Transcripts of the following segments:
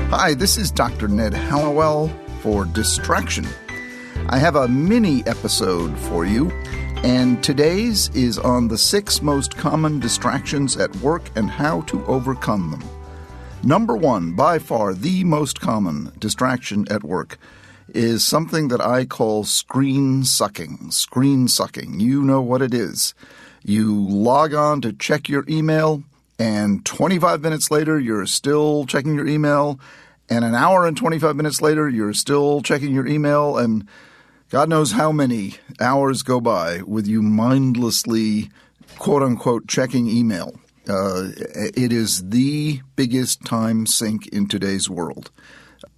Hi, this is Dr. Ned Hallowell for Distraction. I have a mini episode for you, and today's is on the 6 most common distractions at work and how to overcome them. Number 1, by far the most common distraction at work, is something that I call screen sucking. Screen sucking. You know what it is. You log on to check your email, and 25 minutes later, you're still checking your email, and an hour and 25 minutes later, you're still checking your email, and God knows how many hours go by with you mindlessly, quote-unquote, checking email. It is the biggest time sink in today's world.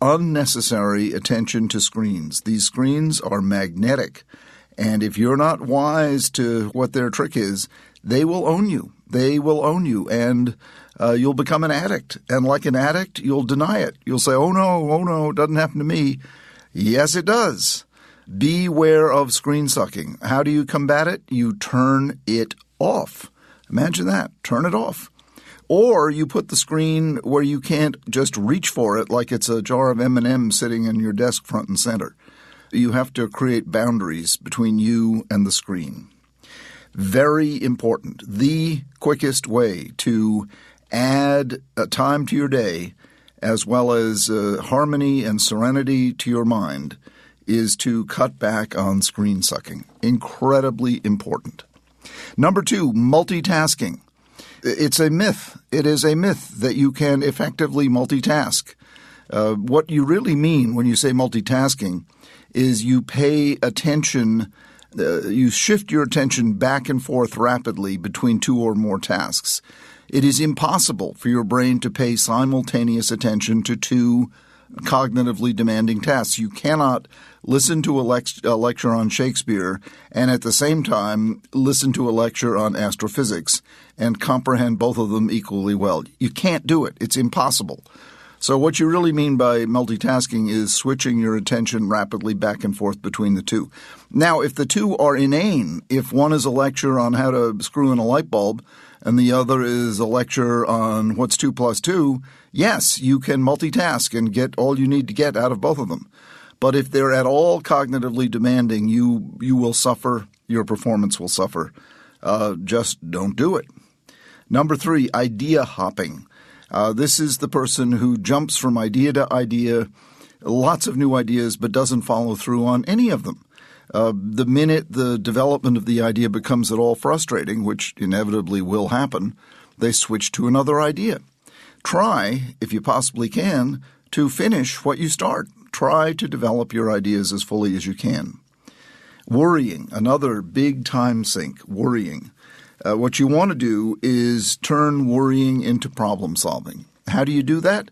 Unnecessary attention to screens. These screens are magnetic, and if you're not wise to what their trick is, they will own you. They will own you, and you'll become an addict. And like an addict, you'll deny it. You'll say, oh no, it doesn't happen to me. Yes, it does. Beware of screen sucking. How do you combat it? You turn it off. Imagine that. Turn it off. Or you put the screen where you can't just reach for it like it's a jar of M&Ms sitting in your desk front and center. You have to create boundaries between you and the screen. Very important. The quickest way to add time to your day as well as harmony and serenity to your mind is to cut back on screen sucking. Incredibly important. Number 2, multitasking. It's a myth. It is a myth that you can effectively multitask. What you really mean when you say multitasking is you pay attention, you shift your attention back and forth rapidly between 2 or more tasks. It is impossible for your brain to pay simultaneous attention to 2 cognitively demanding tasks. You cannot listen to a lecture on Shakespeare and at the same time listen to a lecture on astrophysics and comprehend both of them equally well. You can't do it. It's impossible. So what you really mean by multitasking is switching your attention rapidly back and forth between the 2. Now, if the 2 are inane, if one is a lecture on how to screw in a light bulb and the other is a lecture on what's 2 plus 2, yes, you can multitask and get all you need to get out of both of them. But if they're at all cognitively demanding, you will suffer, your performance will suffer. Just don't do it. Number 3, idea hopping. This is the person who jumps from idea to idea, lots of new ideas, but doesn't follow through on any of them. The minute the development of the idea becomes at all frustrating, which inevitably will happen, they switch to another idea. Try, if you possibly can, to finish what you start. Try to develop your ideas as fully as you can. Worrying, another big time sink, worrying. What you want to do is turn worrying into problem solving. How do you do that?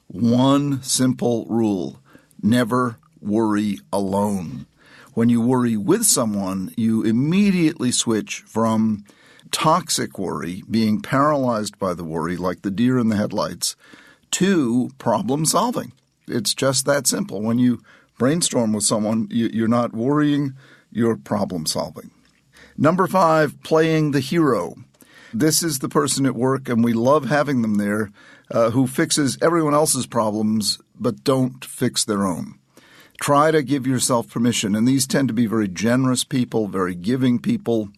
One simple rule: never worry alone. When you worry with someone, you immediately switch from toxic worry, being paralyzed by the worry like the deer in the headlights, to problem solving. It's just that simple. When you brainstorm with someone, you're not worrying, you're problem solving. Number 5, playing the hero. This is the person at work, and we love having them there, who fixes everyone else's problems but don't fix their own. Try to give yourself permission, and these tend to be very generous people, very giving people.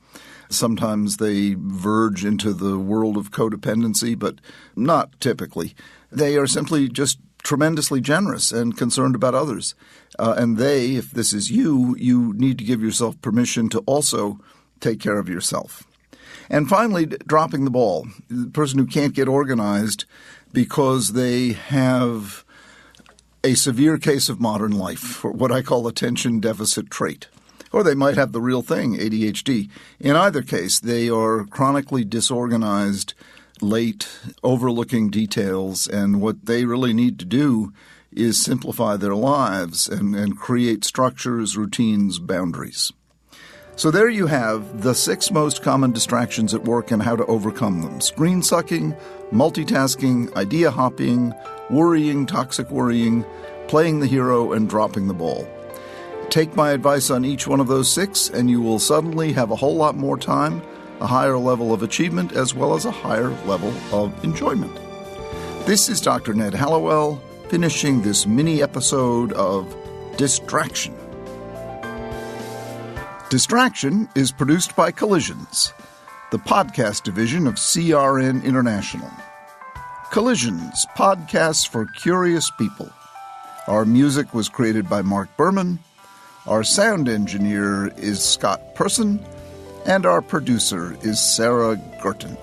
Sometimes they verge into the world of codependency, but not typically. They are simply just tremendously generous and concerned about others. And they, if this is you, you need to give yourself permission to also take care of yourself. And finally, dropping the ball. The person who can't get organized because they have a severe case of modern life, or what I call attention deficit trait. Or they might have the real thing, ADHD. In either case, they are chronically disorganized, late, overlooking details, and what they really need to do is simplify their lives and create structures, routines, boundaries. So there you have the 6 most common distractions at work and how to overcome them. Screen sucking, multitasking, idea hopping, worrying, toxic worrying, playing the hero, and dropping the ball. Take my advice on each one of those 6, and you will suddenly have a whole lot more time, a higher level of achievement, as well as a higher level of enjoyment. This is Dr. Ned Hallowell finishing this mini episode of Distraction. Distraction is produced by Collisions, the podcast division of CRN International. Collisions, podcasts for curious people. Our music was created by Mark Berman. Our sound engineer is Scott Person. And our producer is Sarah Gurton.